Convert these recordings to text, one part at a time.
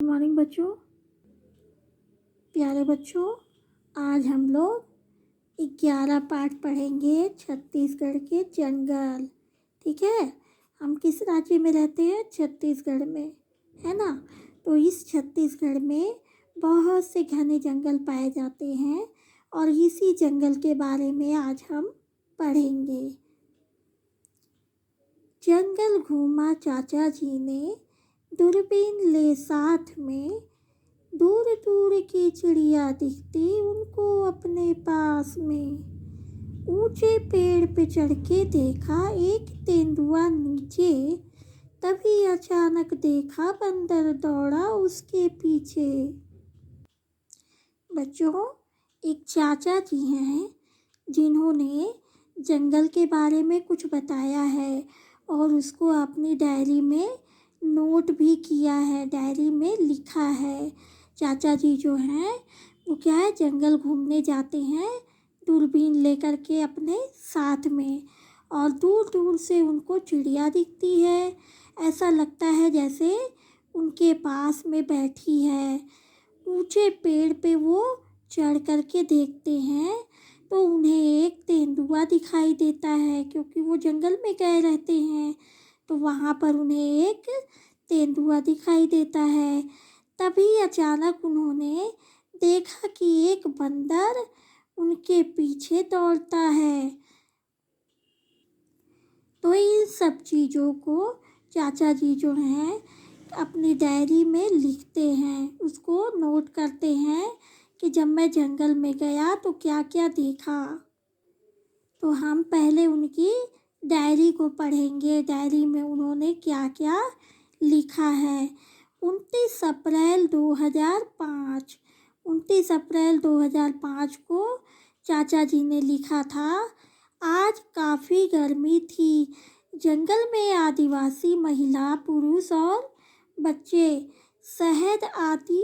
Morning बच्चों। प्यारे बच्चों, आज हम लोग 11 पाठ पढ़ेंगे छत्तीसगढ़ के जंगल। ठीक है, हम किस राज्य में रहते हैं? छत्तीसगढ़ में, है ना। तो इस छत्तीसगढ़ में बहुत से घने जंगल पाए जाते हैं और इसी जंगल के बारे में आज हम पढ़ेंगे। जंगल घूमा चाचा जी ने, दूरबीन ले साथ में, दूर दूर की चिड़िया दिखती उनको अपने पास में। ऊंचे पेड़ पे चढ़ के देखा एक तेंदुआ नीचे, तभी अचानक देखा बंदर दौड़ा उसके पीछे। बच्चों, एक चाचा जी हैं जिन्होंने जंगल के बारे में कुछ बताया है और उसको अपनी डायरी में नोट भी किया है, डायरी में लिखा है। चाचा जी जो हैं वो क्या है, जंगल घूमने जाते हैं दूरबीन लेकर के अपने साथ में, और दूर दूर से उनको चिड़िया दिखती है। ऐसा लगता है जैसे उनके पास में बैठी है। ऊंचे पेड़ पे वो चढ़ कर के देखते हैं तो उन्हें एक तेंदुआ दिखाई देता है, क्योंकि वो जंगल में गए रहते हैं तो वहाँ पर उन्हें एक तेंदुआ दिखाई देता है। तभी अचानक उन्होंने देखा कि एक बंदर उनके पीछे दौड़ता है। तो इन सब चीज़ों को चाचा जी जो हैं अपनी डायरी में लिखते हैं, उसको नोट करते हैं कि जब मैं जंगल में गया तो क्या क्या देखा। तो हम पहले उनकी डायरी को पढ़ेंगे, डायरी में उन्होंने क्या क्या लिखा है। 29 अप्रैल 2005, 29 अप्रैल 2005 को चाचा जी ने लिखा था, आज काफ़ी गर्मी थी। जंगल में आदिवासी महिला, पुरुष और बच्चे शहद आदि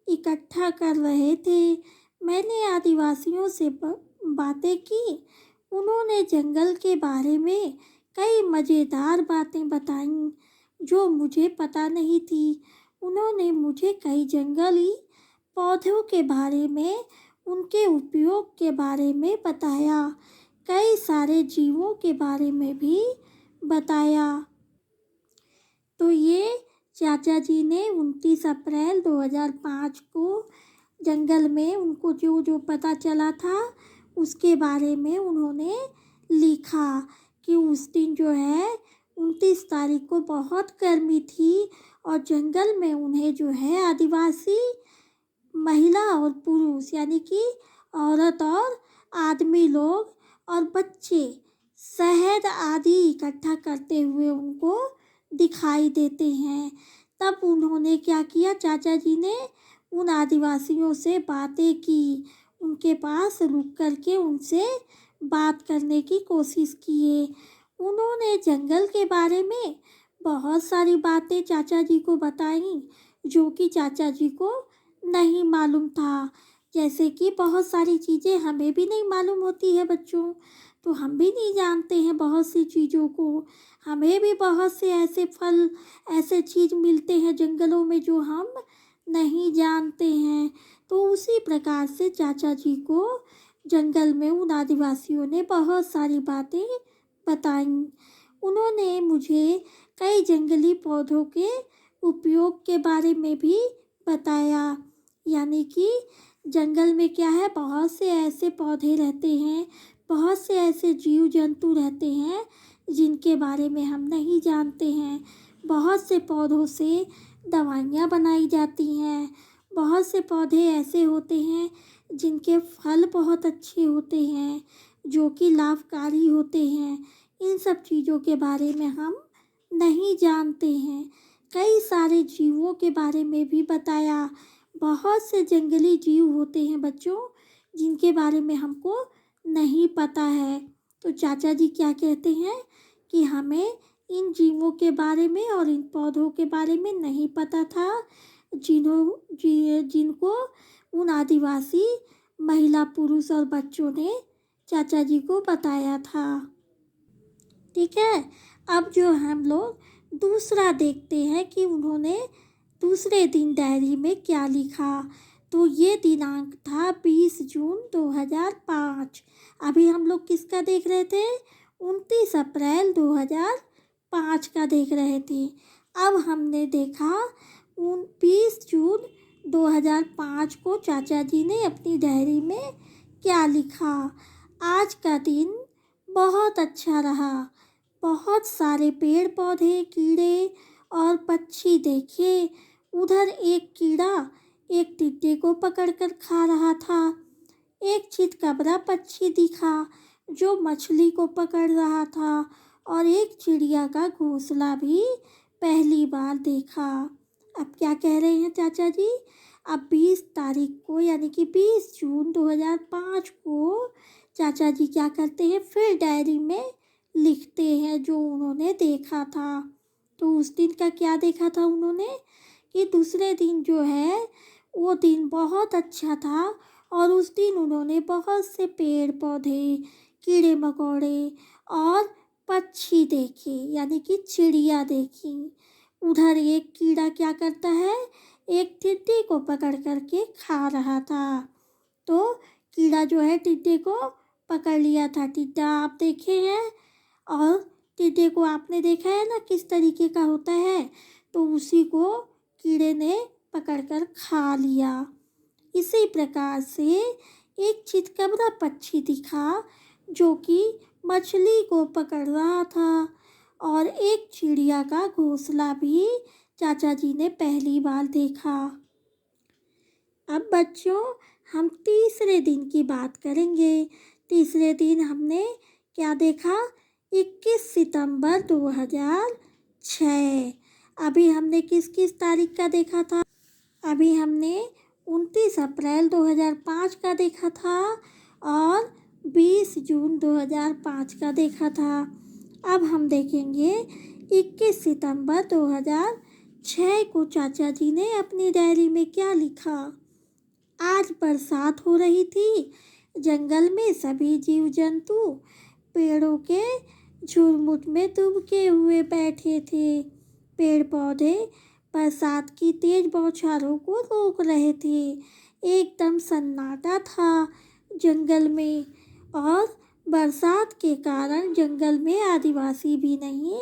इकट्ठा कर रहे थे। मैंने आदिवासियों से बातें की। उन्होंने जंगल के बारे में कई मज़ेदार बातें बताईं जो मुझे पता नहीं थी। उन्होंने मुझे कई जंगली पौधों के बारे में, उनके उपयोग के बारे में बताया, कई सारे जीवों के बारे में भी बताया। तो ये चाचा जी ने 29 अप्रैल 2005 को जंगल में उनको जो जो पता चला था उसके बारे में उन्होंने लिखा कि उस दिन जो है 29 तारीख को बहुत गर्मी थी और जंगल में उन्हें जो है आदिवासी महिला और पुरुष, यानी कि औरत और आदमी लोग और बच्चे शहद आदि इकट्ठा करते हुए उनको दिखाई देते हैं। तब उन्होंने क्या किया, चाचा जी ने उन आदिवासियों से बातें की, उनके पास रुक कर के उनसे बात करने की कोशिश किए। उन्होंने जंगल के बारे में बहुत सारी बातें चाचा जी को बताई जो कि चाचा जी को नहीं मालूम था। जैसे कि बहुत सारी चीज़ें हमें भी नहीं मालूम होती है बच्चों, तो हम भी नहीं जानते हैं बहुत सी चीज़ों को। हमें भी बहुत से ऐसे फल, ऐसे चीज़ मिलते हैं जंगलों में जो हम नहीं जानते हैं। तो उसी प्रकार से चाचा जी को जंगल में उन आदिवासियों ने बहुत सारी बातें बताईं। उन्होंने मुझे कई जंगली पौधों के उपयोग के बारे में भी बताया, यानी कि जंगल में क्या है, बहुत से ऐसे पौधे रहते हैं, बहुत से ऐसे जीव जंतु रहते हैं जिनके बारे में हम नहीं जानते हैं। बहुत से पौधों से दवाइयाँ बनाई जाती हैं। बहुत से पौधे ऐसे होते हैं जिनके फल बहुत अच्छे होते हैं, जो कि लाभकारी होते हैं। इन सब चीज़ों के बारे में हम नहीं जानते हैं। कई सारे जीवों के बारे में भी बताया। बहुत से जंगली जीव होते हैं बच्चों जिनके बारे में हमको नहीं पता है। तो चाचा जी क्या कहते हैं कि हमें इन जीवों के बारे में और इन पौधों के बारे में नहीं पता था, जिनको उन आदिवासी महिला, पुरुष और बच्चों ने चाचा जी को बताया था। ठीक है, अब जो हम लोग दूसरा देखते हैं कि उन्होंने दूसरे दिन डायरी में क्या लिखा। तो ये दिनांक था 20 जून 2005। अभी हम लोग किसका देख रहे थे, 29 अप्रैल 2005 का देख रहे थे। अब हमने देखा 20 जून 2005 को चाचा जी ने अपनी डायरी में क्या लिखा। आज का दिन बहुत अच्छा रहा। बहुत सारे पेड़ पौधे, कीड़े और पक्षी देखे। उधर एक कीड़ा एक टिड्डे को पकड़कर खा रहा था। एक चितकबरा पक्षी दिखा जो मछली को पकड़ रहा था और एक चिड़िया का घोंसला भी पहली बार देखा। अब क्या कह रहे हैं चाचा जी, अब 20 तारीख को यानी कि 20 जून 2005 को चाचा जी क्या करते हैं, फिर डायरी में लिखते हैं जो उन्होंने देखा था। तो उस दिन का क्या देखा था उन्होंने कि दूसरे दिन जो है वो दिन बहुत अच्छा था और उस दिन उन्होंने बहुत से पेड़ पौधे, कीड़े मकोड़े और पक्षी देखे यानी कि चिड़िया देखी। उधर एक कीड़ा क्या करता है, एक टिड्डे को पकड़ करके खा रहा था। तो कीड़ा जो है टिड्डे को पकड़ लिया था। टिड्डा आप देखे हैं और टिड्डे को आपने देखा है ना किस तरीके का होता है, तो उसी को कीड़े ने पकड़कर खा लिया। इसी प्रकार से एक चितकबरा पक्षी दिखा जो कि मछली को पकड़ रहा था और एक चिड़िया का घोंसला भी चाचा जी ने पहली बार देखा। अब बच्चों हम तीसरे दिन की बात करेंगे। तीसरे दिन हमने क्या देखा, 21 सितंबर 2006। अभी हमने किस किस तारीख का देखा था, अभी हमने 29 अप्रैल 2005 का देखा था और 20 जून 2005 का देखा था। अब हम देखेंगे 21 सितंबर 2006 को चाचा जी ने अपनी डायरी में क्या लिखा। आज बरसात हो रही थी। जंगल में सभी जीव जंतु पेड़ों के झुरमुट में दुबके हुए बैठे थे। पेड़ पौधे बरसात की तेज बौछारों को रोक रहे थे। एकदम सन्नाटा था जंगल में और बरसात के कारण जंगल में आदिवासी भी नहीं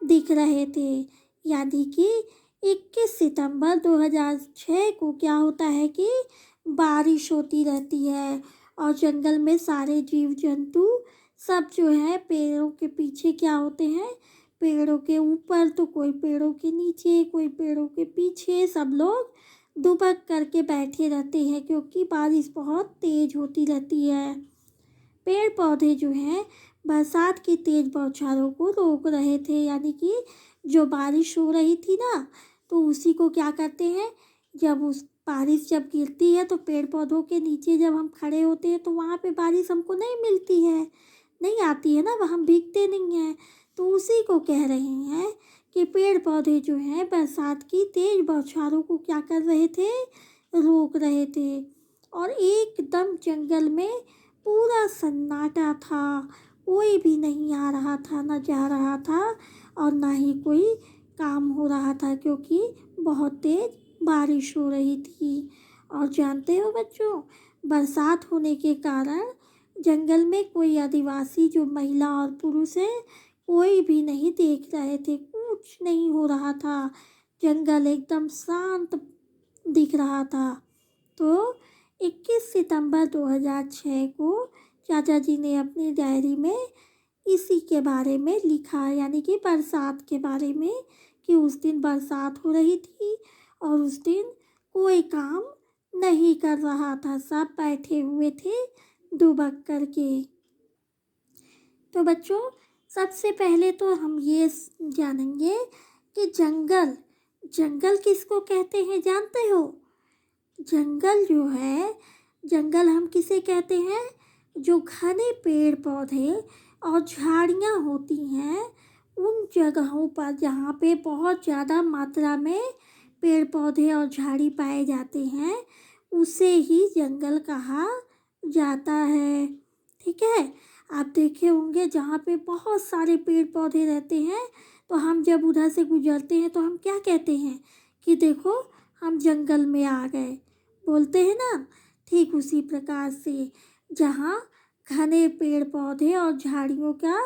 दिख रहे थे। यानी कि 21 सितंबर 2006 को क्या होता है कि बारिश होती रहती है और जंगल में सारे जीव जंतु सब जो है पेड़ों के पीछे क्या होते हैं, पेड़ों के ऊपर तो कोई पेड़ों के नीचे, कोई पेड़ों के पीछे, सब लोग दुबक करके बैठे रहते हैं क्योंकि बारिश बहुत तेज होती रहती है। पेड़ पौधे जो हैं बरसात की तेज बौछारों को रोक रहे थे यानी कि जो बारिश हो रही थी ना, तो उसी को क्या करते हैं, जब उस बारिश जब गिरती है तो पेड़ पौधों के नीचे जब हम खड़े होते हैं तो वहाँ पे बारिश हमको नहीं मिलती है, नहीं आती है ना, वह हम भीगते नहीं हैं। तो उसी को कह रहे हैं कि पेड़ पौधे जो हैं बरसात की तेज बौछारों को क्या कर रहे थे, रोक रहे थे। और एकदम जंगल में पूरा सन्नाटा था, कोई भी नहीं आ रहा था, ना जा रहा था और ना ही कोई काम हो रहा था क्योंकि बहुत तेज बारिश हो रही थी। और जानते हो बच्चों, बरसात होने के कारण जंगल में कोई आदिवासी जो महिला और पुरुष है कोई भी नहीं देख रहे थे, कुछ नहीं हो रहा था, जंगल एकदम शांत दिख रहा था। तो 21 सितंबर 2006 को चाचा जी ने अपनी डायरी में इसी के बारे में लिखा यानी कि बरसात के बारे में, कि उस दिन बरसात हो रही थी और उस दिन कोई काम नहीं कर रहा था, सब बैठे हुए थे दुबक करके। तो बच्चों सबसे पहले तो हम ये जानेंगे कि जंगल जंगल किसको कहते हैं, जानते हो? जंगल जो है, जंगल हम किसे कहते हैं, जो घने पेड़ पौधे और झाड़ियाँ होती हैं उन जगहों पर जहाँ पे बहुत ज़्यादा मात्रा में पेड़ पौधे और झाड़ी पाए जाते हैं उसे ही जंगल कहा जाता है। ठीक है, आप देखे होंगे जहाँ पे बहुत सारे पेड़ पौधे रहते हैं तो हम जब उधर से गुजरते हैं तो हम क्या कहते हैं कि देखो हम जंगल में आ गए, बोलते हैं ना। ठीक उसी प्रकार से जहाँ घने पेड़ पौधे और झाड़ियों का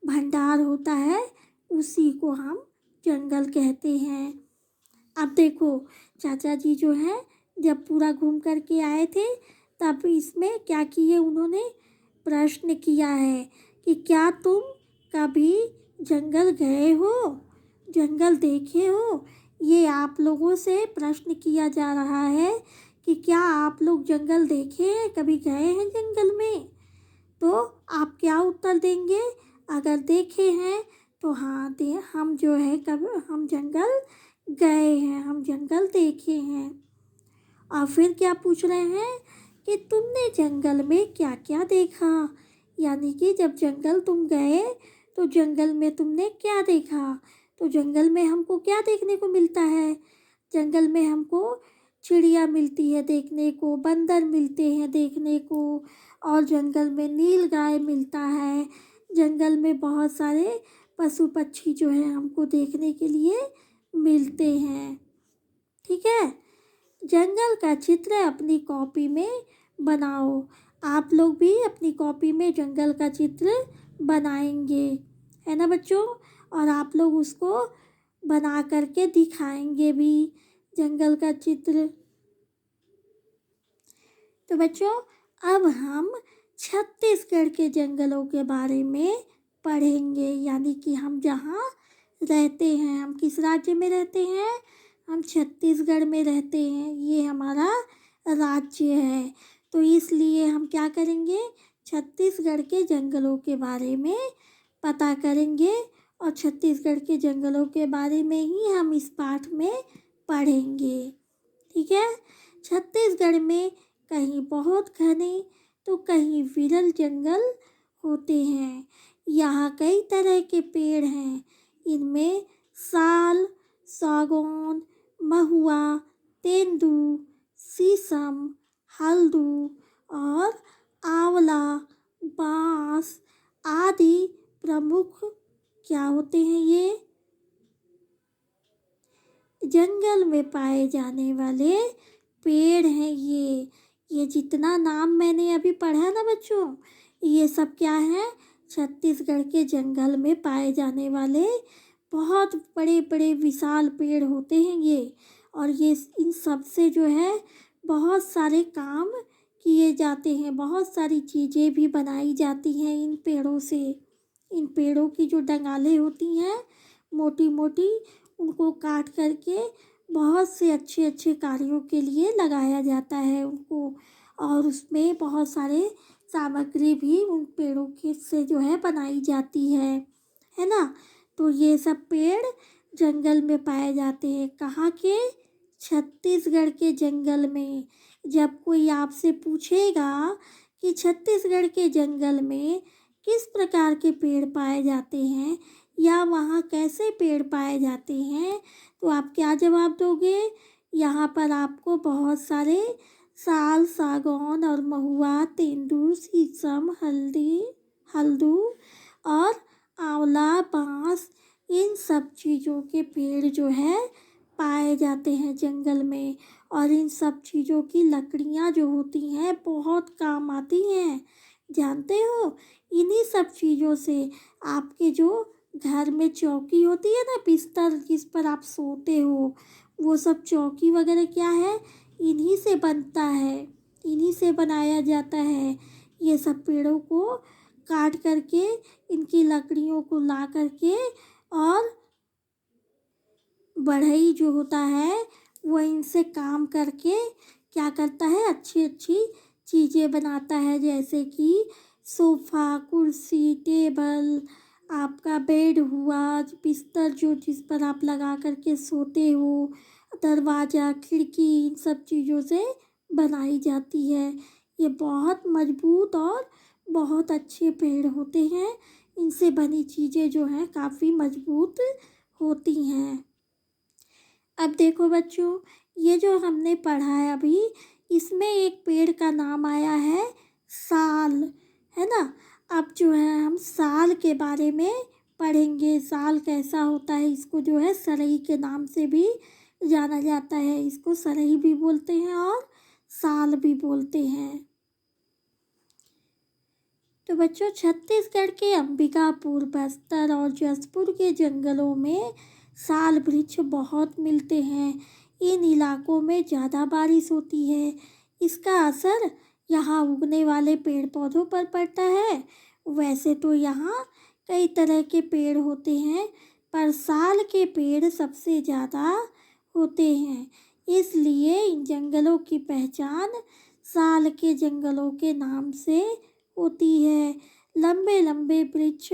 भंडार होता है, उसी को हम जंगल कहते हैं। अब देखो, चाचा जी जो है जब पूरा घूम कर के आए थे, तब इसमें क्या किए उन्होंने, प्रश्न किया है कि क्या तुम कभी जंगल गए हो, जंगल देखे हो। ये आप लोगों से प्रश्न किया जा रहा है कि क्या आप लोग जंगल देखे हैं, कभी गए हैं जंगल में। तो आप क्या उत्तर देंगे। अगर देखे हैं तो हाँ दे, हम जो है कभी हम जंगल गए हैं, हम जंगल देखे हैं। और फिर क्या पूछ रहे हैं कि तुमने जंगल में क्या क्या देखा, यानी कि जब जंगल तुम गए तो जंगल में तुमने क्या देखा। तो जंगल में हमको क्या देखने को मिलता है। जंगल में हमको चिड़िया मिलती है देखने को, बंदर मिलते हैं देखने को, और जंगल में नीलगाय मिलता है। जंगल में बहुत सारे पशु पक्षी जो है हमको देखने के लिए मिलते हैं। ठीक है। जंगल का चित्र अपनी कॉपी में बनाओ। आप लोग भी अपनी कॉपी में जंगल का चित्र बनाएंगे, है ना बच्चों। और आप लोग उसको बना करके दिखाएंगे भी, जंगल का चित्र। तो बच्चों, अब हम छत्तीसगढ़ के जंगलों के बारे में पढ़ेंगे, यानी कि हम जहाँ रहते हैं, हम किस राज्य में रहते हैं, हम छत्तीसगढ़ में रहते हैं। ये हमारा राज्य है, तो इसलिए हम क्या करेंगे, छत्तीसगढ़ के जंगलों के बारे में पता करेंगे। और छत्तीसगढ़ के जंगलों के बारे में ही हम इस पाठ में पढ़ेंगे। ठीक है। छत्तीसगढ़ में कहीं बहुत घने तो कहीं विरल जंगल होते हैं। यहाँ कई तरह के पेड़ हैं। इनमें साल, सागौन, महुआ, तेंदू, शीशम, हल्दू और आंवला, बांस आदि प्रमुख क्या होते हैं, ये जंगल में पाए जाने वाले पेड़ हैं। ये जितना नाम मैंने अभी पढ़ा ना बच्चों, ये सब क्या है, छत्तीसगढ़ के जंगल में पाए जाने वाले बहुत बड़े बड़े विशाल पेड़ होते हैं ये। और ये इन सब से जो है बहुत सारे काम किए जाते हैं, बहुत सारी चीज़ें भी बनाई जाती हैं इन पेड़ों से। इन पेड़ों की जो डंगालें होती हैं मोटी मोटी, उनको काट करके बहुत से अच्छे अच्छे कार्यों के लिए लगाया जाता है उनको। और उसमें बहुत सारे सामग्री भी उन पेड़ों के से जो है बनाई जाती है ना। तो ये सब पेड़ जंगल में पाए जाते हैं। कहाँ के, छत्तीसगढ़ के जंगल में। जब कोई आपसे पूछेगा कि छत्तीसगढ़ के जंगल में किस प्रकार के पेड़ पाए जाते हैं या वहाँ कैसे पेड़ पाए जाते हैं, तो आप क्या जवाब दोगे। यहाँ पर आपको बहुत सारे साल, सागौन और महुआ, तेंदू, शीशम, हल्दू और आंवला, बांस, इन सब चीज़ों के पेड़ जो है पाए जाते हैं जंगल में। और इन सब चीज़ों की लकड़ियाँ जो होती हैं बहुत काम आती हैं, जानते हो। इन्हीं सब चीज़ों से आपके जो घर में चौकी होती है ना, बिस्तर जिस पर आप सोते हो, वो सब चौकी वगैरह क्या है, इन्हीं से बनता है, इन्हीं से बनाया जाता है। ये सब पेड़ों को काट करके, इनकी लकड़ियों को ला करके, और बढ़ई जो होता है वो इनसे काम करके क्या करता है, अच्छी अच्छी चीज़ें बनाता है। जैसे कि सोफ़ा, कुर्सी, टेबल, आपका बेड हुआ, बिस्तर जो जिस पर आप लगा करके सोते हो, दरवाज़ा, खिड़की, इन सब चीज़ों से बनाई जाती है। ये बहुत मजबूत और बहुत अच्छे पेड़ होते हैं। इनसे बनी चीज़ें जो हैं काफ़ी मजबूत होती हैं। अब देखो बच्चों, ये जो हमने पढ़ा है अभी, इसमें एक पेड़ का नाम आया है साल, है ना। अब जो है हम साल के बारे में पढ़ेंगे। साल कैसा होता है, इसको जो है सरई के नाम से भी जाना जाता है। इसको सरई भी बोलते हैं और साल भी बोलते हैं। तो बच्चों, छत्तीसगढ़ के अंबिकापुर, बस्तर और जसपुर के जंगलों में साल वृक्ष बहुत मिलते हैं। इन इलाकों में ज़्यादा बारिश होती है। इसका असर यहाँ उगने वाले पेड़ पौधों पर पड़ता है। वैसे तो यहाँ कई तरह के पेड़ होते हैं, पर साल के पेड़ सबसे ज़्यादा होते हैं। इसलिए इन जंगलों की पहचान साल के जंगलों के नाम से होती है। लंबे लंबे वृक्ष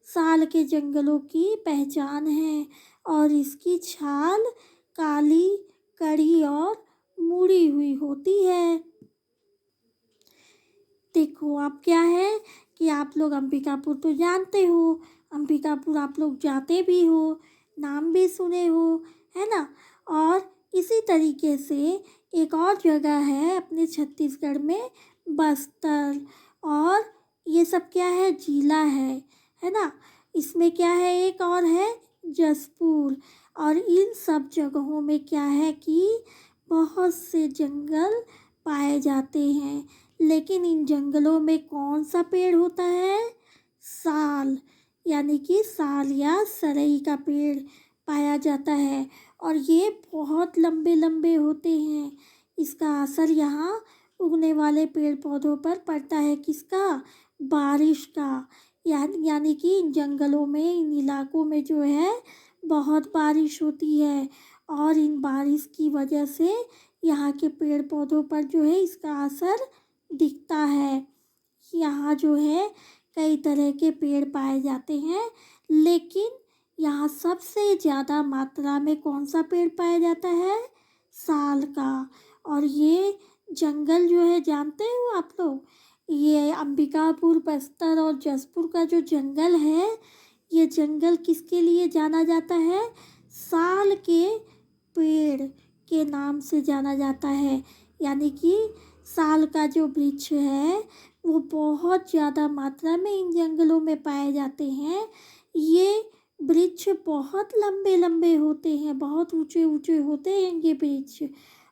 साल के जंगलों की पहचान है और इसकी छाल काली, कड़ी और मुड़ी हुई होती है। देखो, अब क्या है कि आप लोग अंबिकापुर तो जानते हो, अंबिकापुर आप लोग जाते भी हो, नाम भी सुने हो, है ना। और इसी तरीके से एक और जगह है अपने छत्तीसगढ़ में, बस्तर। और ये सब क्या है, जिला है ना। इसमें क्या है, एक और है जसपुर। और इन सब जगहों में क्या है कि बहुत से जंगल पाए जाते हैं। लेकिन इन जंगलों में कौन सा पेड़ होता है, साल, यानी कि साल या सरई का पेड़ पाया जाता है। और ये बहुत लंबे लंबे होते हैं। इसका असर यहाँ उगने वाले पेड़ पौधों पर पड़ता है। किसका, बारिश का। यानी कि इन जंगलों में, इन इलाकों में जो है बहुत बारिश होती है और इन बारिश की वजह से यहाँ के पेड़ पौधों पर जो है इसका असर दिखता है। यहाँ जो है कई तरह के पेड़ पाए जाते हैं, लेकिन यहाँ सबसे ज़्यादा मात्रा में कौन सा पेड़ पाया जाता है, साल का। और ये जंगल जो है, जानते हो आप लोग, ये अंबिकापुर, बस्तर और जसपुर का जो जंगल है, ये जंगल किसके लिए जाना जाता है, साल के पेड़ के नाम से जाना जाता है। यानी कि साल का जो वृक्ष है वो बहुत ज़्यादा मात्रा में इन जंगलों में पाए जाते हैं। ये वृक्ष बहुत लंबे लंबे होते हैं, बहुत ऊंचे ऊंचे होते हैं ये वृक्ष।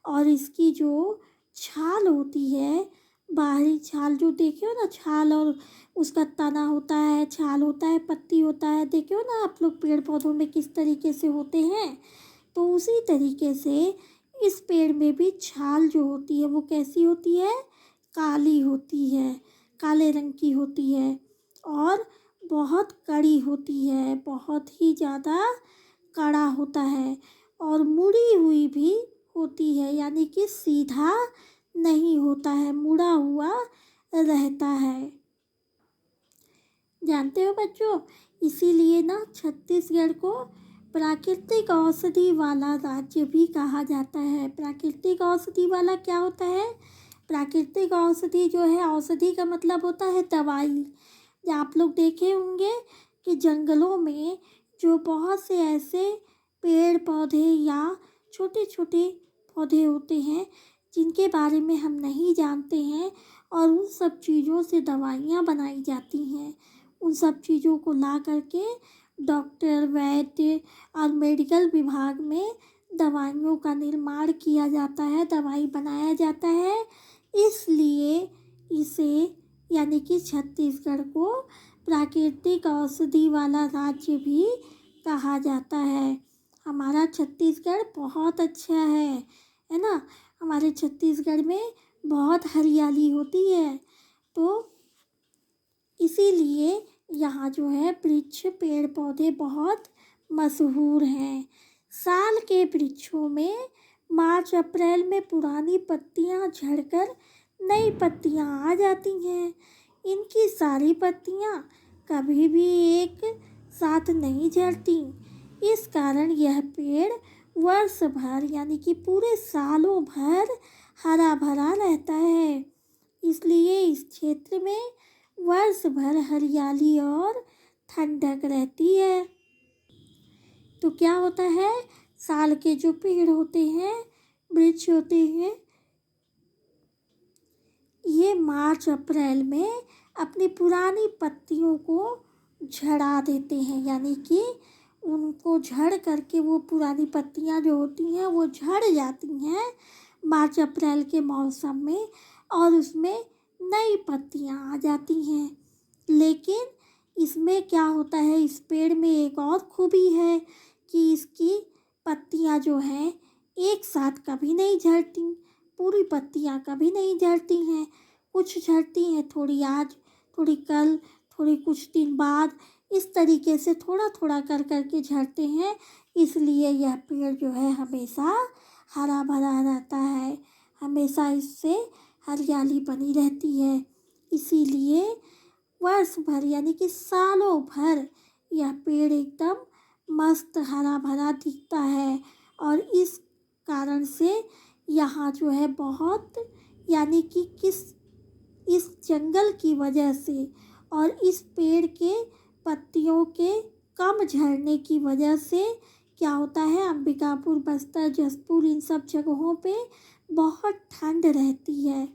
और इसकी जो छाल होती है, बाहरी छाल जो देखे हो ना, छाल और उसका तना होता है, छाल होता है, पत्ती होता है, देखे हो ना आप लोग पेड़ पौधों में किस तरीके से होते हैं। तो उसी तरीके से इस पेड़ में भी छाल जो होती है वो कैसी होती है, काली होती है, काले रंग की होती है और बहुत कड़ी होती है, बहुत ही ज़्यादा कड़ा होता है और मुड़ी हुई भी होती है। यानी कि सीधा नहीं होता है, मुड़ा हुआ रहता है। जानते हो बच्चों, इसीलिए ना छत्तीसगढ़ को प्राकृतिक औषधि वाला राज्य भी कहा जाता है। प्राकृतिक औषधि वाला क्या होता है, प्राकृतिक औषधि जो है, औषधि का मतलब होता है दवाई। आप लोग देखे होंगे कि जंगलों में जो बहुत से ऐसे पेड़ पौधे या छोटे छोटे पौधे होते हैं जिनके बारे में हम नहीं जानते हैं, और उन सब चीज़ों से दवाइयाँ बनाई जाती हैं। उन सब चीज़ों को ला करके डॉक्टर, वैद्य और मेडिकल विभाग में दवाइयों का निर्माण किया जाता है, दवाई बनाया जाता है। इसलिए इसे, यानी कि छत्तीसगढ़ को प्राकृतिक औषधि वाला राज्य भी कहा जाता है। हमारा छत्तीसगढ़ बहुत अच्छा है ना। हमारे छत्तीसगढ़ में बहुत हरियाली होती है, तो इसीलिए यहाँ जो है वृक्ष, पेड़ पौधे बहुत मशहूर हैं। साल के वृक्षों में मार्च अप्रैल में पुरानी पत्तियाँ झड़कर नई पत्तियाँ आ जाती हैं। इनकी सारी पत्तियाँ कभी भी एक साथ नहीं झड़ती। इस कारण यह पेड़ वर्ष भर, यानी कि पूरे सालों भर हरा भरा रहता है। इसलिए इस क्षेत्र में वर्ष भर हरियाली और ठंडक रहती है। तो क्या होता है, साल के जो पेड़ होते हैं, वृक्ष होते हैं, ये मार्च अप्रैल में अपनी पुरानी पत्तियों को झड़ा देते हैं, यानी कि उनको झड़ करके वो पुरानी पत्तियाँ जो होती हैं वो झड़ जाती हैं मार्च अप्रैल के मौसम में, और उसमें नई पत्तियाँ आ जाती हैं। लेकिन इसमें क्या होता है, इस पेड़ में एक और खूबी है कि इसकी पत्तियाँ जो हैं एक साथ कभी नहीं झड़ती, पूरी पत्तियाँ कभी नहीं झड़ती हैं। कुछ झड़ती हैं, थोड़ी आज, थोड़ी कल, थोड़ी कुछ दिन बाद, इस तरीके से थोड़ा थोड़ा कर कर के झड़ते हैं। इसलिए यह पेड़ जो है हमेशा हरा भरा रहता है, हमेशा इससे हरियाली बनी रहती है। इसीलिए वर्ष भर यानी कि सालों भर यह पेड़ एकदम मस्त हरा भरा दिखता है। और इस कारण से यहाँ जो है बहुत, यानी कि इस जंगल की वजह से और इस पेड़ के पत्तियों के कम झड़ने की वजह से क्या होता है, अंबिकापुर, बस्तर, जसपुर, इन सब जगहों पे बहुत ठंड रहती है,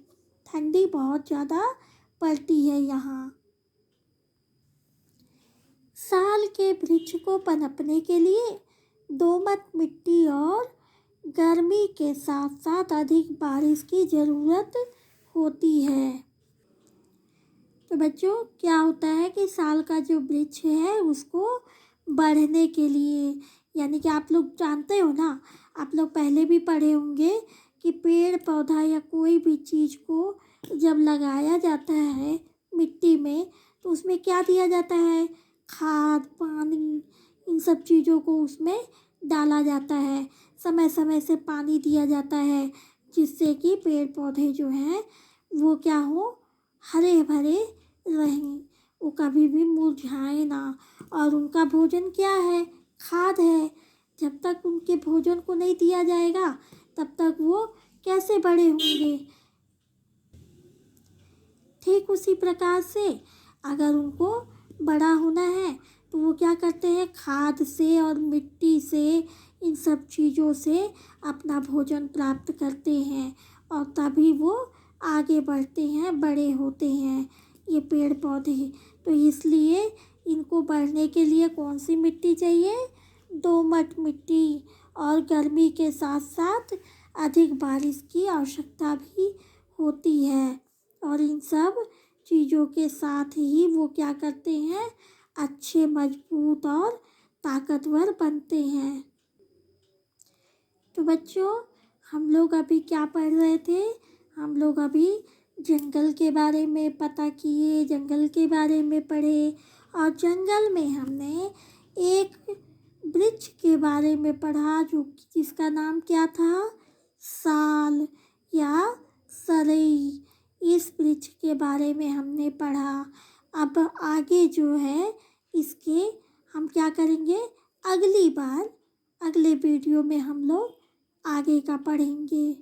ठंडी बहुत ज़्यादा पड़ती है यहाँ। साल के वृक्ष को पनपने के लिए दोमट मिट्टी और गर्मी के साथ साथ अधिक बारिश की ज़रूरत होती है। तो बच्चों, क्या होता है कि साल का जो वृक्ष है उसको बढ़ने के लिए, यानी कि आप लोग जानते हो ना, आप लोग पहले भी पढ़े होंगे कि पेड़ पौधा या कोई भी चीज़ को जब लगाया जाता है मिट्टी में तो उसमें क्या दिया जाता है, खाद, पानी, इन सब चीज़ों को उसमें डाला जाता है। समय समय से पानी दिया जाता है जिससे कि पेड़ पौधे जो हैं वो क्या हो, हरे भरे रहें, वो कभी भी मुरझाए ना। और उनका भोजन क्या है, खाद है। जब तक उनके भोजन को नहीं दिया जाएगा तब तक वो कैसे बड़े होंगे। ठीक उसी प्रकार से अगर उनको बड़ा होना है तो वो क्या करते हैं, खाद से और मिट्टी से, इन सब चीज़ों से अपना भोजन प्राप्त करते हैं और तभी वो आगे बढ़ते हैं, बड़े होते हैं ये पेड़ पौधे। तो इसलिए इनको बढ़ने के लिए कौन सी मिट्टी चाहिए, दोमट मिट्टी, और गर्मी के साथ साथ अधिक बारिश की आवश्यकता भी होती है। और इन सब चीज़ों के साथ ही वो क्या करते हैं, अच्छे, मजबूत और ताकतवर बनते हैं। तो बच्चों, हम लोग अभी क्या पढ़ रहे थे, हम लोग अभी जंगल के बारे में पता किए, जंगल के बारे में पढ़े, और जंगल में हमने एक वृक्ष के बारे में पढ़ा जो जिसका नाम क्या था, साल या सरई। इस वृक्ष के बारे में हमने पढ़ा। अब आगे जो है इसके हम क्या करेंगे, अगली बार, अगले वीडियो में हम लोग आगे का पढ़ेंगे।